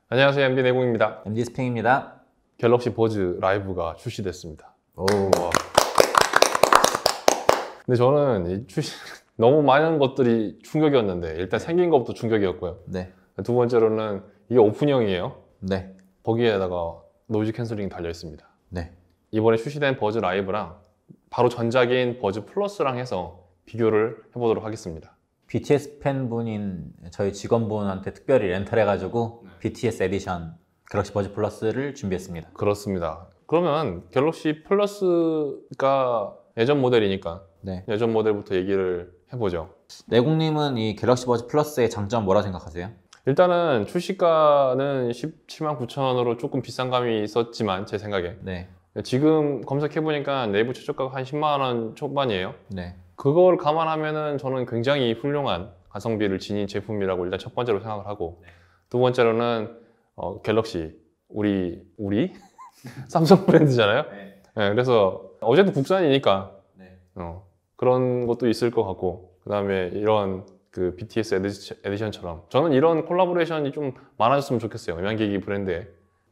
안녕하세요. MD 내공입니다. MD 스팽입니다. 갤럭시 버즈 라이브가 출시됐습니다. 오. 근데 저는 이 너무 많은 것들이 충격이었는데 일단 생긴 것부터 충격이었고요. 네. 두 번째로는 이게 오픈형이에요. 네. 거기에다가 노이즈 캔슬링이 달려 있습니다. 네. 이번에 출시된 버즈 라이브랑 바로 전작인 버즈 플러스랑 해서 비교를 해보도록 하겠습니다. BTS 팬분인 저희 직원분한테 특별히 렌탈해가지고 BTS 에디션 갤럭시 버즈 플러스를 준비했습니다. 그렇습니다. 그러면 갤럭시 플러스가 예전 모델이니까 네. 예전 모델부터 얘기를 해보죠. 내공님은 이 갤럭시 버즈 플러스의 장점 뭐라 생각하세요? 일단은 출시가는 17만 9천 원으로 조금 비싼 감이 있었지만 제 생각에 네. 지금 검색해보니까 내부 최저가가 한 10만 원 초반이에요. 네. 그걸 감안하면은 저는 굉장히 훌륭한 가성비를 지닌 제품이라고 일단 첫 번째로 생각을 하고, 두 번째로는 갤럭시 우리 삼성 브랜드잖아요. 네. 네, 그래서 어제도 국산이니까 네. 그런 것도 있을 것 같고, 그 다음에 이런 그 BTS 에디션처럼 저는 이런 콜라보레이션이 좀 많아졌으면 좋겠어요. 음향기기 브랜드에.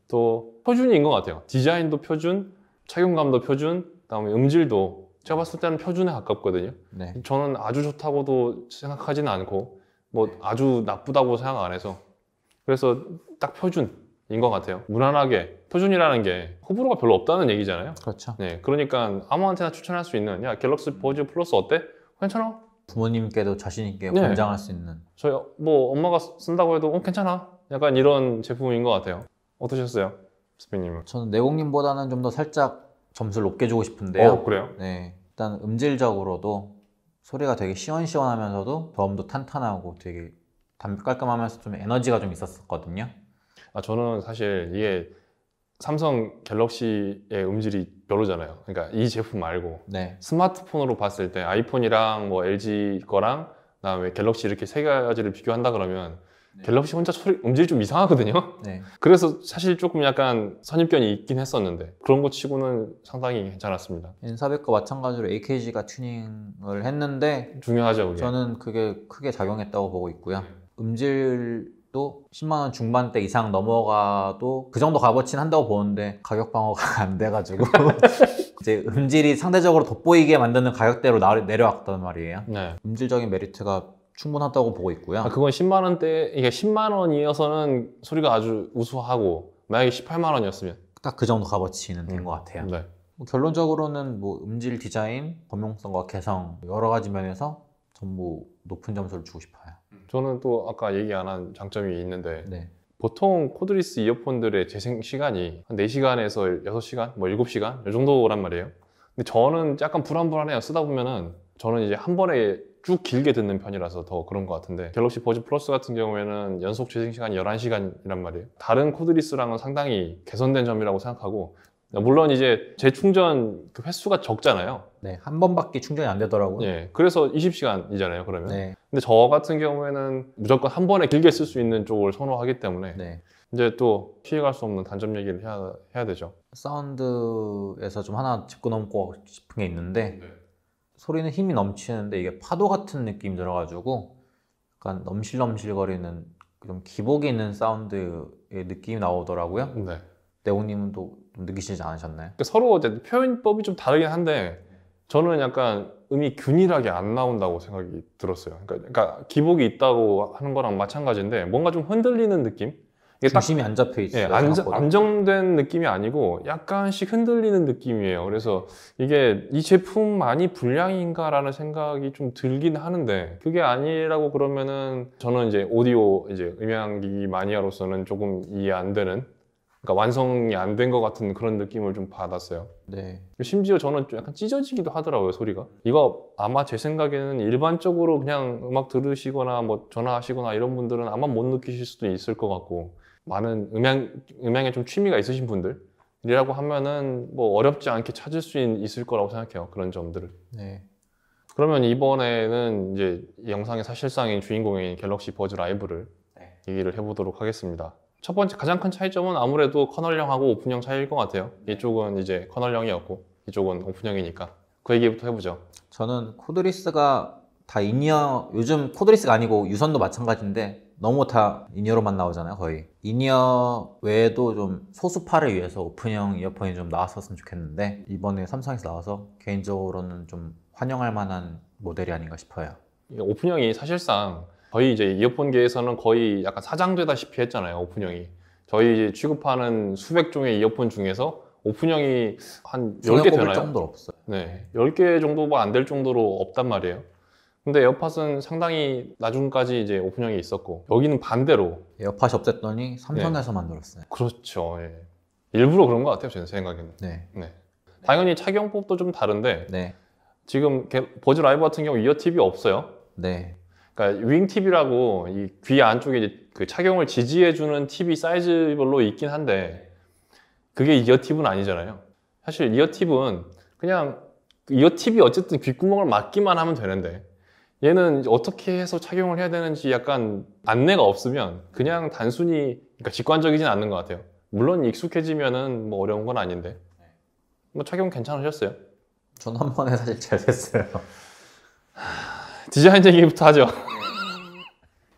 또 표준인 것 같아요. 디자인도 표준, 착용감도 표준, 그다음에 음질도 제가 봤을 때는 표준에 가깝거든요. 네. 저는 아주 좋다고도 생각하지는 않고 뭐 아주 나쁘다고 생각 안 해서, 그래서 딱 표준인 것 같아요. 무난하게. 표준이라는 게 호불호가 별로 없다는 얘기잖아요. 그렇죠. 네, 그러니까 아무한테나 추천할 수 있는, 야 갤럭시 버즈 플러스 어때? 괜찮아? 부모님께도 자신 있게 네. 권장할 수 있는. 저희 뭐 엄마가 쓴다고 해도 괜찮아. 약간 이런 제품인 것 같아요. 어떠셨어요, 스피님은? 저는 내공님보다는 좀 더 살짝 점수를 높게 주고 싶은데요. 그래요? 네. 일단 음질적으로도 소리가 되게 시원시원하면서도 저음도 탄탄하고 되게 깔끔하면서 좀 에너지가 좀 있었거든요. 저는 사실 이게 삼성 갤럭시의 음질이 별로잖아요. 그러니까 이 제품 말고 네. 스마트폰으로 봤을 때 아이폰이랑 뭐 LG 거랑 그다음에 갤럭시 이렇게 세 가지를 비교한다 그러면 갤럭시 혼자 음질이 좀 이상하거든요. 네. 그래서 사실 조금 약간 선입견이 있긴 했었는데 그런 거 치고는 상당히 괜찮았습니다. N400과 마찬가지로 AKG가 튜닝을 했는데 중요하죠, 그게. 저는 그게 크게 작용했다고 보고 있고요. 음질도 10만 원 중반대 이상 넘어가도 그 정도 값어치는 한다고 보는데 가격 방어가 안 돼가지고 이제 음질이 상대적으로 돋보이게 만드는 가격대로 내려왔단 말이에요. 네. 음질적인 메리트가 충분하다고 보고 있고요. 그건 10만 원대, 이게 10만 원이어서는 소리가 아주 우수하고, 만약에 18만 원이었으면 딱 그 정도 값어치는 된 것 같아요. 네. 결론적으로는 뭐 음질, 디자인, 범용성과 개성 여러 가지 면에서 전부 높은 점수를 주고 싶어요. 저는 또 아까 얘기 안 한 장점이 있는데, 네. 보통 코드리스 이어폰들의 재생 시간이 한 4시간에서 6시간, 뭐 7시간 이 정도란 말이에요. 근데 저는 약간 불안불안해요. 쓰다 보면은 저는 이제 한 번에 쭉 길게 듣는 편이라서 더 그런 것 같은데, 갤럭시 버즈 플러스 같은 경우에는 연속 재생 시간이 11시간이란 말이에요. 다른 코드리스랑은 상당히 개선된 점이라고 생각하고, 물론 이제 재충전 그 횟수가 적잖아요. 네, 한 번밖에 충전이 안 되더라고요. 예, 그래서 20시간이잖아요, 그러면. 네. 근데 저 같은 경우에는 무조건 한 번에 길게 쓸 수 있는 쪽을 선호하기 때문에 네. 이제 또 피해갈 수 없는 단점 얘기를 해야 되죠. 사운드에서 좀 하나 짚고 넘고 싶은 게 있는데 소리는 힘이 넘치는데 이게 파도 같은 느낌이 들어가지고 약간 넘실넘실거리는 좀 기복이 있는 사운드의 느낌이 나오더라고요. 네. 내공님은 또 좀 느끼시지 않으셨나요? 그러니까 서로 이제 표현법이 좀 다르긴 한데 저는 약간 음이 균일하게 안 나온다고 생각이 들었어요. 그러니까 기복이 있다고 하는 거랑 마찬가지인데 뭔가 좀 흔들리는 느낌? 이게 중심이 안 잡혀 있어요. 안정된 느낌이 아니고 약간씩 흔들리는 느낌이에요. 그래서 이게 이 제품만이 불량인가라는 생각이 좀 들긴 하는데, 그게 아니라고 그러면은 저는 이제 오디오 이제 음향기기 마니아로서는 조금 이해 안 되는, 그러니까 완성이 안 된 것 같은 그런 느낌을 좀 받았어요. 네. 심지어 저는 좀 약간 찢어지기도 하더라고요, 소리가. 이거 아마 제 생각에는 일반적으로 그냥 음악 들으시거나 뭐 전화하시거나 이런 분들은 아마 못 느끼실 수도 있을 것 같고, 많은 음향에 좀 취미가 있으신 분들이라고 하면은 뭐 어렵지 않게 찾을 수 있을 거라고 생각해요, 그런 점들을. 네. 그러면 이번에는 이제 이 영상의 사실상인 주인공인 갤럭시 버즈 라이브를 얘기를 해보도록 하겠습니다. 첫 번째 가장 큰 차이점은 아무래도 커널형하고 오픈형 차이일 것 같아요. 이쪽은 이제 커널형이었고 이쪽은 오픈형이니까 그 얘기부터 해보죠. 저는 코드리스가 다 인이어, 요즘 코드리스가 아니고 유선도 마찬가지인데 너무 다 인이어로만 나오잖아요, 거의. 인이어 외에도 좀 소수파를 위해서 오픈형 이어폰이 좀 나왔었으면 좋겠는데 이번에 삼성에서 나와서 개인적으로는 좀 환영할 만한 모델이 아닌가 싶어요. 오픈형이 사실상 저희 이제 이어폰계에서는 거의 약간 사장되다시피 했잖아요. 오픈형이. 저희 이제 취급하는 수백 종의 이어폰 중에서 오픈형이 한 10개 꼽을 되나요? 정도로 없어요. 네. 10개 정도가 안 될 정도로 없단 말이에요. 근데 에어팟은 상당히 나중까지 이제 오픈형이 있었고 여기는 반대로. 에어팟이 없앴더니 삼성에서 만들었어요. 그렇죠. 예. 일부러 그런 것 같아요. 제 생각에는. 네. 네. 당연히 착용법도 좀 다른데 네. 지금 버즈 라이브 같은 경우 이어 팁이 없어요. 네. 그러니까 윙 팁이라고 이 귀 안쪽에 이제 그 착용을 지지해주는 팁이 사이즈별로 있긴 한데 그게 이어 팁은 아니잖아요. 사실 이어 팁은 그냥 이어 팁이 어쨌든 귓구멍을 막기만 하면 되는데 얘는 이제 어떻게 해서 착용을 해야 되는지 약간 안내가 없으면 그냥 단순히 그러니까 직관적이진 않는 것 같아요. 물론 익숙해지면은 뭐 어려운 건 아닌데 뭐 착용 괜찮으셨어요? 전 한 번에 사실 잘 됐어요. 디자인 얘기부터 하죠.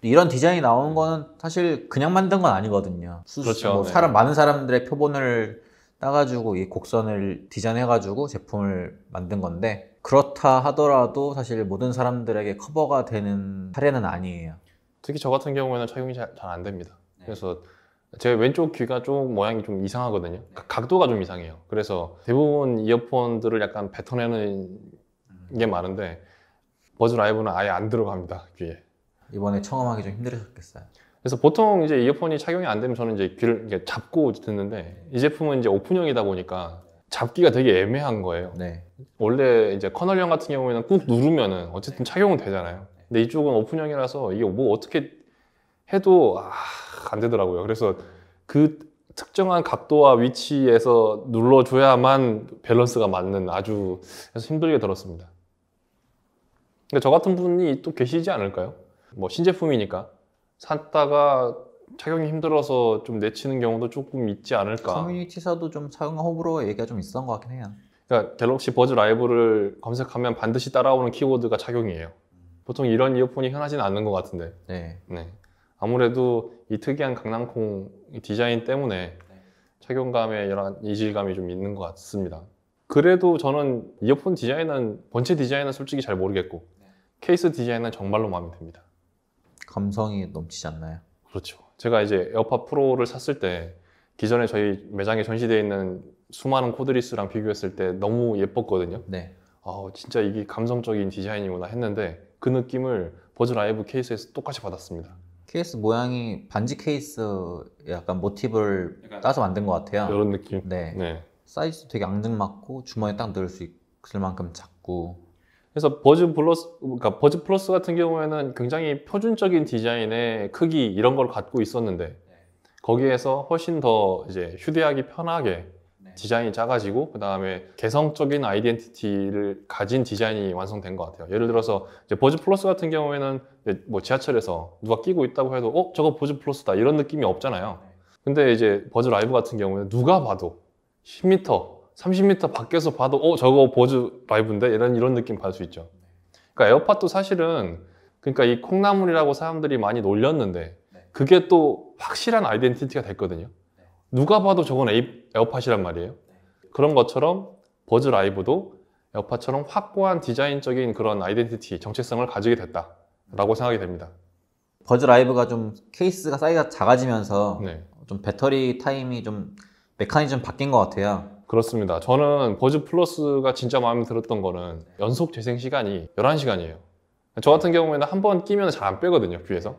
이런 디자인이 나온 거는 사실 그냥 만든 건 아니거든요. 그렇죠. 뭐 네. 많은 사람들의 표본을 따가지고 이 곡선을 디자인해가지고 제품을 만든 건데 그렇다 하더라도 사실 모든 사람들에게 커버가 되는 사례는 아니에요. 특히 저 같은 경우에는 착용이 잘 안 됩니다. 그래서 제 왼쪽 귀가 좀 모양이 좀 이상하거든요. 각도가 좀 이상해요. 그래서 대부분 이어폰들을 약간 뱉어내는 게 많은데 버즈 라이브는 아예 안 들어갑니다, 귀에. 이번에 청음하기 좀 힘들으셨겠어요. 그래서 보통 이제 이어폰이 착용이 안 되면 저는 이제 귀를 이렇게 잡고 듣는데 이 제품은 이제 오픈형이다 보니까 잡기가 되게 애매한 거예요. 네. 원래 이제 커널형 같은 경우에는 꾹 누르면은 어쨌든 착용은 되잖아요. 근데 이쪽은 오픈형이라서 이게 뭐 어떻게 해도 안 되더라고요. 그래서 그 특정한 각도와 위치에서 눌러줘야만 밸런스가 맞는 아주 그래서 힘들게 들었습니다. 근데 저 같은 분이 또 계시지 않을까요? 뭐 신제품이니까 샀다가 착용이 힘들어서 좀 내치는 경우도 조금 있지 않을까. 커뮤니티에서도 좀 착용 호불호 얘기가 좀 있었던 것 같긴 해요. 그러니까 갤럭시 버즈 라이브를 검색하면 반드시 따라오는 키워드가 착용이에요. 보통 이런 이어폰이 흔하진 않는 것 같은데. 네. 네. 아무래도 이 특이한 강낭콩 디자인 때문에 착용감에 이런 이질감이 좀 있는 것 같습니다. 그래도 저는 이어폰 디자인은 본체 디자인은 솔직히 잘 모르겠고 케이스 디자인은 정말로 마음에 듭니다. 감성이 넘치지 않나요? 그렇죠. 제가 이제 에어팟 프로를 샀을 때 기존에 저희 매장에 전시되어 있는 수많은 코드리스랑 비교했을 때 너무 예뻤거든요. 네. 진짜 이게 감성적인 디자인이구나 했는데 그 느낌을 버즈 라이브 케이스에서 똑같이 받았습니다. 케이스 모양이 반지 케이스 약간 모티브를 따서 만든 것 같아요. 이런 느낌. 네. 네. 사이즈도 되게 앙증맞고 주머니에 딱 넣을 수 있을 만큼 작고. 그래서 버즈 플러스 같은 경우에는 굉장히 표준적인 디자인의 크기 이런 걸 갖고 있었는데 거기에서 훨씬 더 이제 휴대하기 편하게 디자인이 작아지고 그 다음에 개성적인 아이덴티티를 가진 디자인이 완성된 것 같아요. 예를 들어서 이제 버즈 플러스 같은 경우에는 이제 뭐 지하철에서 누가 끼고 있다고 해도 저거 버즈 플러스다 이런 느낌이 없잖아요. 근데 이제 버즈 라이브 같은 경우는 누가 봐도 10m, 30m 밖에서 봐도 저거 버즈 라이브인데 이런 느낌 받을 수 있죠. 그러니까 에어팟도 사실은 그러니까 이 콩나물이라고 사람들이 많이 놀렸는데 그게 또 확실한 아이덴티티가 됐거든요. 누가 봐도 저건 에어팟이란 말이에요. 그런 것처럼 버즈 라이브도 에어팟처럼 확고한 디자인적인 그런 아이덴티티, 정체성을 가지게 됐다라고 생각이 됩니다. 버즈 라이브가 좀 케이스가 사이즈가 작아지면서 네. 좀 배터리 타임이 좀 메커니즘 바뀐 것 같아요. 그렇습니다. 저는 버즈 플러스가 진짜 마음에 들었던 거는 연속 재생 시간이 11시간이에요. 저 같은 경우에는 한 번 끼면 잘 안 빼거든요, 귀에서.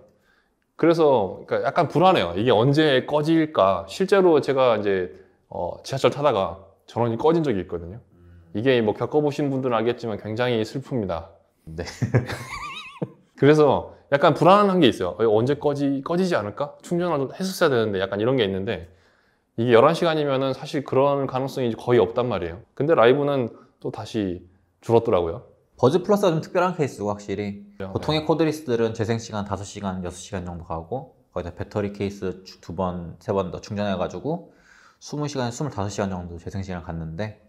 그래서 그러니까 약간 불안해요. 이게 언제 꺼질까? 실제로 제가 이제 지하철 타다가 전원이 꺼진 적이 있거든요. 이게 뭐 겪어보신 분들은 알겠지만 굉장히 슬픕니다. 네. 그래서 약간 불안한 게 있어요. 언제 꺼지지 않을까? 충전을 했었어야 되는데 약간 이런 게 있는데 이게 11시간이면은 사실 그런 가능성이 거의 없단 말이에요. 근데 라이브는 또 다시 줄었더라고요. 버즈 플러스가 좀 특별한 케이스고 확실히 네. 보통의 코드리스들은 재생시간 5시간, 6시간 정도 가고 거기다 배터리 케이스 2번, 3번 더 충전해가지고 20시간, 25시간 정도 재생시간을 갔는데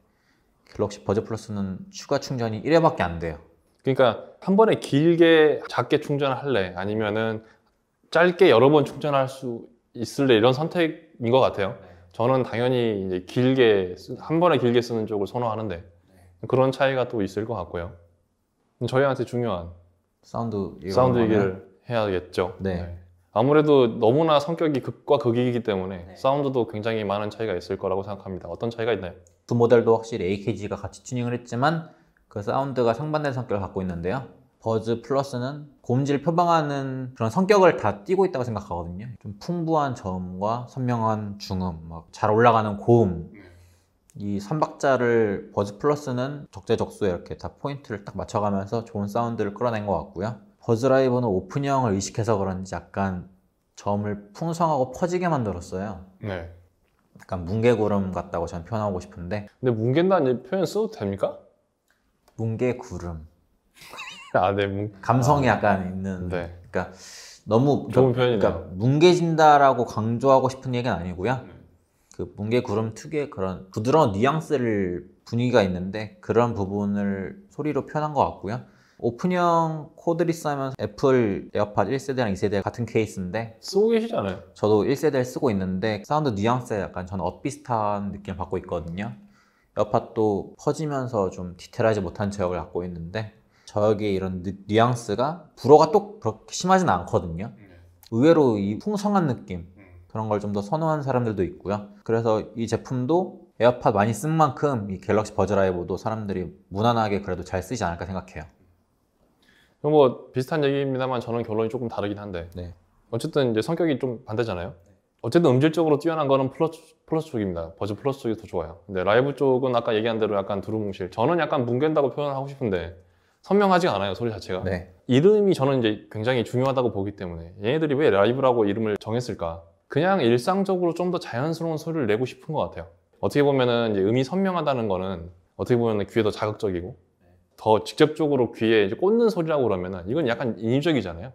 갤럭시 버즈 플러스는 추가 충전이 1회밖에 안 돼요. 그러니까 한 번에 길게 작게 충전을 할래? 아니면은 짧게 여러 번 충전할 수 있을래 이런 선택인 것 같아요. 저는 당연히 이제 한 번에 길게 쓰는 쪽을 선호하는데 그런 차이가 또 있을 것 같고요. 저희한테 중요한 사운드 얘기를 해야겠죠. 네. 아무래도 너무나 성격이 극과 극이기 때문에 사운드도 굉장히 많은 차이가 있을 거라고 생각합니다. 어떤 차이가 있나요? 두 모델도 확실히 AKG가 같이 튜닝을 했지만 그 사운드가 상반된 성격을 갖고 있는데요. 버즈 플러스는 고음질을 표방하는 그런 성격을 다 띠고 있다고 생각하거든요. 좀 풍부한 저음과 선명한 중음, 막 잘 올라가는 고음, 이 3박자를 버즈 플러스는 적재적소에 이렇게 다 포인트를 딱 맞춰가면서 좋은 사운드를 끌어낸 것 같고요. 버즈 라이브는 오픈형을 의식해서 그런지 약간 저음을 풍성하고 퍼지게 만들었어요. 네. 약간 뭉게구름 같다고 저는 표현하고 싶은데, 근데 뭉갠다는 표현 써도 됩니까? 뭉게구름. 아, 네. 감성이 약간 있는. 네. 그러니까 너무 좋은 표현이네요. 그러니까 뭉개진다라고 강조하고 싶은 얘기는 아니고요. 그 뭉게구름 특유의 그런 부드러운 뉘앙스를 분위기가 있는데 그런 부분을 소리로 표현한 것 같고요. 오픈형 코드리스 하면 애플 에어팟 1세대랑 2세대 같은 케이스인데 쓰고 계시잖아요. 저도 1세대를 쓰고 있는데 사운드 뉘앙스에 약간 저는 엇비슷한 느낌을 받고 있거든요. 에어팟도 퍼지면서 좀 디테일하지 못한 저역을 갖고 있는데 저역의 이런 뉘앙스가 불어가 또 그렇게 심하진 않거든요. 의외로 이 풍성한 느낌 그런 걸 좀 더 선호하는 사람들도 있고요. 그래서 이 제품도 에어팟 많이 쓴 만큼 이 갤럭시 버즈 라이브도 사람들이 무난하게 그래도 잘 쓰지 않을까 생각해요. 뭐 비슷한 얘기입니다만 저는 결론이 조금 다르긴 한데 네. 어쨌든 이제 성격이 좀 반대잖아요. 어쨌든 음질적으로 뛰어난 거는 플러스 쪽입니다. 버즈 플러스 쪽이 더 좋아요. 근데 라이브 쪽은 아까 얘기한 대로 약간 두루뭉실. 저는 약간 뭉갠다고 표현하고 싶은데 선명하지가 않아요, 소리 자체가. 네. 이름이 저는 이제 굉장히 중요하다고 보기 때문에 얘네들이 왜 라이브라고 이름을 정했을까? 그냥 일상적으로 좀 더 자연스러운 소리를 내고 싶은 것 같아요. 어떻게 보면은 이제 음이 선명하다는 거는 어떻게 보면 귀에 더 자극적이고 더 직접적으로 귀에 이제 꽂는 소리라고 그러면은 이건 약간 인위적이잖아요.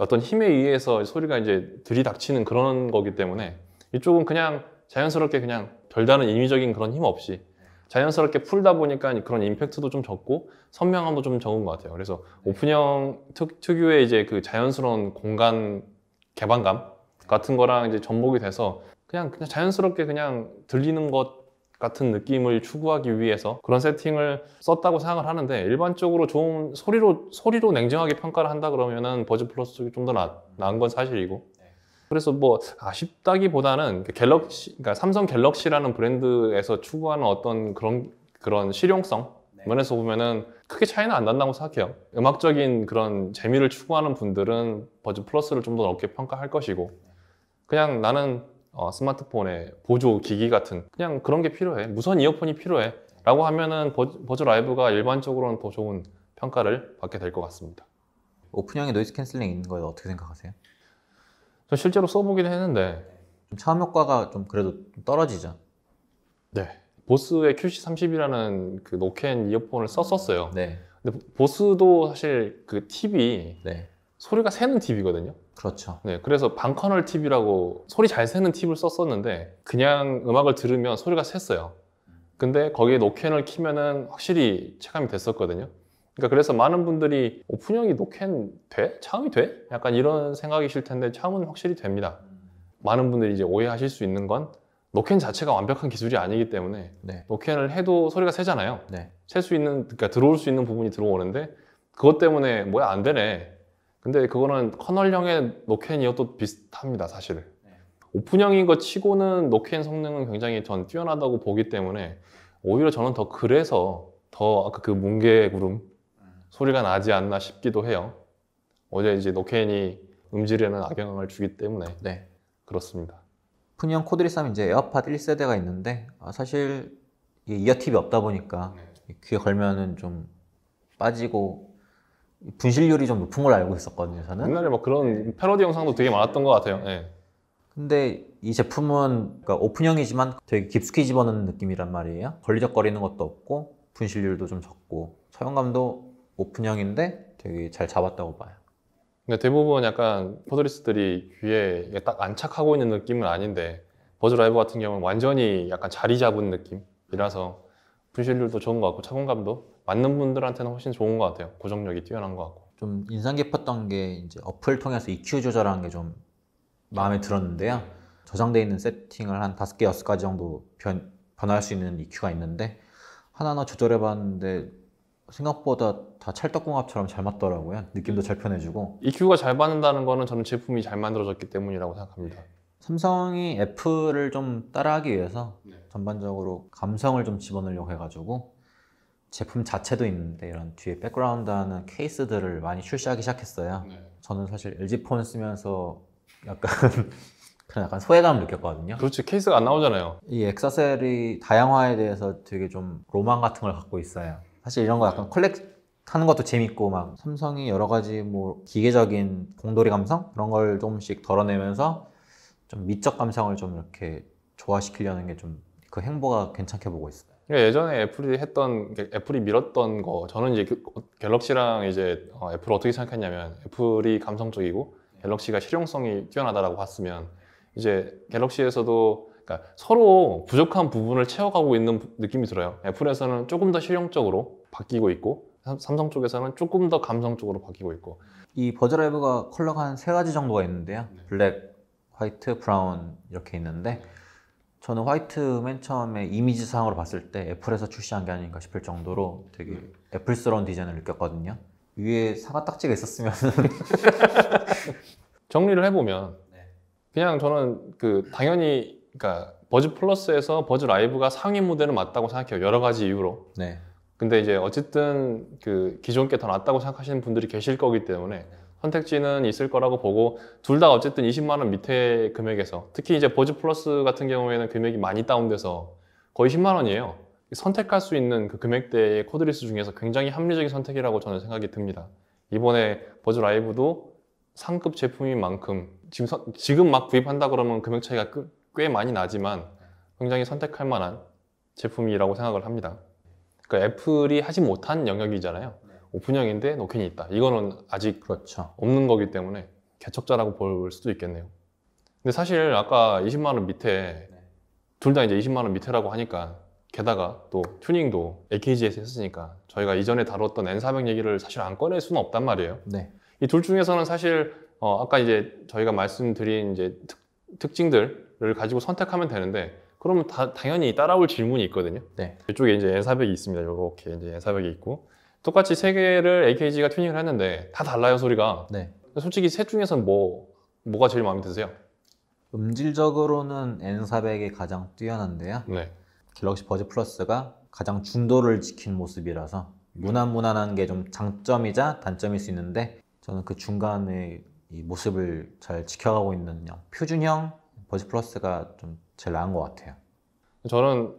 어떤 힘에 의해서 소리가 이제 들이닥치는 그런 거기 때문에 이쪽은 그냥 자연스럽게 그냥 별다른 인위적인 그런 힘 없이 자연스럽게 풀다 보니까 그런 임팩트도 좀 적고 선명함도 좀 적은 것 같아요. 그래서 오픈형 특유의 이제 그 자연스러운 공간 개방감 같은 거랑 이제 접목이 돼서 그냥 자연스럽게 그냥 들리는 것 같은 느낌을 추구하기 위해서 그런 세팅을 썼다고 생각을 하는데 일반적으로 좋은 소리로 냉정하게 평가를 한다 그러면은 버즈 플러스 쪽이 좀 더 나은 건 사실이고 그래서 뭐 아쉽다기보다는 그러니까 삼성 갤럭시라는 브랜드에서 추구하는 어떤 그런 실용성 면에서 보면은 크게 차이는 안 난다고 생각해요. 음악적인 그런 재미를 추구하는 분들은 버즈 플러스를 좀 더 높게 평가할 것이고 그냥 나는 스마트폰에 보조 기기 같은 그냥 그런 게 필요해. 무선 이어폰이 필요해. 라고 하면은 버즈 라이브가 일반적으로는 더 좋은 평가를 받게 될 것 같습니다. 오픈형에 노이즈 캔슬링 있는 거에 어떻게 생각하세요? 저 실제로 써보긴 했는데 좀 차음 효과가 좀 그래도 좀 떨어지죠. 네. 보스의 QC30이라는 그 노캔 이어폰을 썼었어요. 네. 근데 보스도 사실 그 팁이 네. 소리가 새는 팁이거든요. 그렇죠. 네, 그래서 방커널 팁이라고 소리 잘 새는 팁을 썼었는데 그냥 음악을 들으면 소리가 샜어요. 근데 거기에 노캔을 키면은 확실히 체감이 됐었거든요. 그러니까 그래서 많은 분들이 오픈형이 노캔 돼? 차음이 돼? 약간 이런 생각이실 텐데 차음은 확실히 됩니다. 많은 분들이 이제 오해하실 수 있는 건 노캔 자체가 완벽한 기술이 아니기 때문에 네. 노캔을 해도 소리가 새잖아요. 네. 셀 수 있는, 그러니까 들어올 수 있는 부분이 들어오는데 그것 때문에 뭐야 안 되네. 근데 그거는 커널형의 노캔이어도 비슷합니다, 사실. 오픈형인 것 치고는 노캔 성능은 굉장히 전 뛰어나다고 보기 때문에 오히려 저는 더 그래서 더 아까 그 뭉게구름 소리가 나지 않나 싶기도 해요. 어제 이제 노캔이 음질에는 악영향을 주기 때문에 네. 그렇습니다. 오픈형 코드리스 하면 이제 에어팟 1세대가 있는데 사실 이어 팁이 없다 보니까 귀에 걸면은 좀 빠지고 분실률이 좀 높은 걸로 알고 있었거든요, 저는. 옛날에 막 그런 패러디 영상도 되게 많았던 것 같아요. 네. 근데 이 제품은 그러니까 오픈형이지만 되게 깊숙이 집어넣는 느낌이란 말이에요. 걸리적거리는 것도 없고 분실률도 좀 적고 사용감도 오픈형인데 되게 잘 잡았다고 봐요. 근데 대부분 약간 코드리스들이 귀에 딱 안착하고 있는 느낌은 아닌데 버즈 라이브 같은 경우는 완전히 약간 자리 잡은 느낌이라서 분실률도 좋은 것 같고 착용감도 맞는 분들한테는 훨씬 좋은 것 같아요. 고정력이 뛰어난 것 같고. 좀 인상 깊었던 게 이제 어플 통해서 EQ 조절하는 게 좀 마음에 들었는데요. 저장되어 있는 세팅을 한 5개, 6가지 정도 변화할 수 있는 EQ가 있는데 하나하나 조절해 봤는데 생각보다 다 찰떡궁합처럼 잘 맞더라고요. 느낌도 잘 편해주고. EQ가 잘 받는다는 거는 저는 제품이 잘 만들어졌기 때문이라고 생각합니다. 삼성이 애플을 좀 따라하기 위해서 전반적으로 감성을 좀 집어넣으려고 해가지고 제품 자체도 있는데 이런 뒤에 백그라운드하는 케이스들을 많이 출시하기 시작했어요. 저는 사실 LG폰 쓰면서 약간 그런 약간 소외감을 느꼈거든요. 그렇지, 케이스가 안 나오잖아요. 이 엑사셀이 다양화에 대해서 되게 좀 로망 같은 걸 갖고 있어요. 사실 이런 거 약간 컬렉하는 것도 재밌고 막 삼성이 여러 가지 뭐 기계적인 공돌이 감성 그런 걸 조금씩 덜어내면서 좀 미적 감성을 좀 이렇게 조화시키려는 게 좀 그 행보가 괜찮게 보고 있어요. 예전에 애플이 밀었던 거, 저는 이제 갤럭시랑 이제 애플을 어떻게 생각했냐면 애플이 감성적이고 갤럭시가 실용성이 뛰어나다라고 봤으면 이제 갤럭시에서도 그러니까 서로 부족한 부분을 채워가고 있는 느낌이 들어요. 애플에서는 조금 더 실용적으로 바뀌고 있고 삼성 쪽에서는 조금 더 감성적으로 바뀌고 있고. 이 버즈라이브가 컬러가 한 3가지 정도가 있는데요. 블랙, 화이트, 브라운 이렇게 있는데 저는 화이트 맨 처음에 이미지상으로 봤을 때 애플에서 출시한 게 아닌가 싶을 정도로 되게 애플스러운 디자인을 느꼈거든요. 위에 사과 딱지가 있었으면 정리를 해보면 그냥 저는 당연히 그러니까 버즈 플러스에서 버즈 라이브가 상위 모델은 맞다고 생각해요. 여러 가지 이유로. 네. 근데 이제 어쨌든 기존 게 더 낫다고 생각하시는 분들이 계실 거기 때문에 선택지는 있을 거라고 보고 둘 다 어쨌든 20만 원 밑에 금액에서 특히 이제 버즈 플러스 같은 경우에는 금액이 많이 다운돼서 거의 10만 원이에요. 선택할 수 있는 그 금액대의 코드리스 중에서 굉장히 합리적인 선택이라고 저는 생각이 듭니다. 이번에 버즈 라이브도 상급 제품인 만큼 지금 막 구입한다 그러면 금액 차이가 꽤 많이 나지만 굉장히 선택할 만한 제품이라고 생각을 합니다. 그러니까 애플이 하지 못한 영역이잖아요. 오픈형인데 노캔이 있다. 이거는 아직 그렇죠. 없는 거기 때문에 개척자라고 볼 수도 있겠네요. 근데 사실 아까 20만 원 밑에 둘 다 이제 20만 원 밑에라고 하니까 게다가 또 튜닝도 AKG에서 했으니까 저희가 이전에 다뤘던 N400 얘기를 사실 안 꺼낼 수는 없단 말이에요. 네. 이 둘 중에서는 사실 아까 이제 저희가 말씀드린 이제 특징들을 가지고 선택하면 되는데 그러면 당연히 따라올 질문이 있거든요. 네. 이쪽에 이제 N400이 있습니다. 이렇게 이제 N400이 있고 똑같이 세 개를 AKG가 튜닝을 했는데 다 달라요, 소리가. 네. 솔직히 셋 중에서는 뭐가 제일 마음에 드세요? 음질적으로는 N400이 가장 뛰어난데요. 네. 갤럭시 버즈 플러스가 가장 중도를 지킨 모습이라서 무난무난한 게 좀 장점이자 단점일 수 있는데 저는 그 중간에 이 모습을 잘 지켜가고 있는 표준형 버즈 플러스가 좀 제일 나은 것 같아요. 저는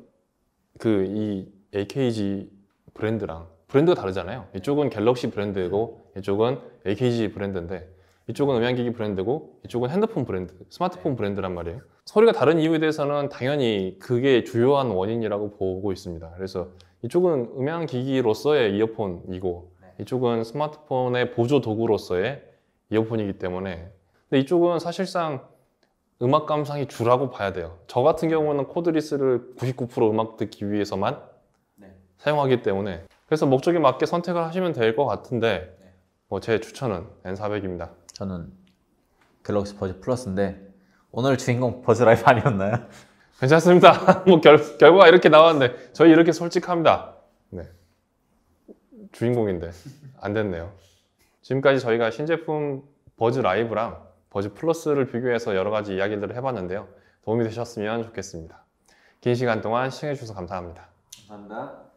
이 AKG 브랜드가 다르잖아요. 이쪽은 갤럭시 브랜드고 이쪽은 AKG 브랜드인데 이쪽은 음향기기 브랜드고 이쪽은 핸드폰 브랜드, 스마트폰 브랜드란 말이에요. 소리가 다른 이유에 대해서는 당연히 그게 주요한 원인이라고 보고 있습니다. 그래서 이쪽은 음향기기로서의 이어폰이고 이쪽은 스마트폰의 보조 도구로서의 이어폰이기 때문에 근데 이쪽은 사실상 음악 감상이 주라고 봐야 돼요. 저 같은 경우는 코드리스를 99% 음악 듣기 위해서만 사용하기 때문에 그래서 목적에 맞게 선택을 하시면 될 것 같은데 제 추천은 N400입니다. 저는 갤럭시 버즈 플러스인데 오늘 주인공 버즈 라이브 아니었나요? 괜찮습니다. 결과가 이렇게 나왔는데 저희 이렇게 솔직합니다. 네. 주인공인데 안 됐네요. 지금까지 저희가 신제품 버즈 라이브랑 버즈 플러스를 비교해서 여러 가지 이야기들을 해봤는데요. 도움이 되셨으면 좋겠습니다. 긴 시간 동안 시청해주셔서 감사합니다. 감사합니다.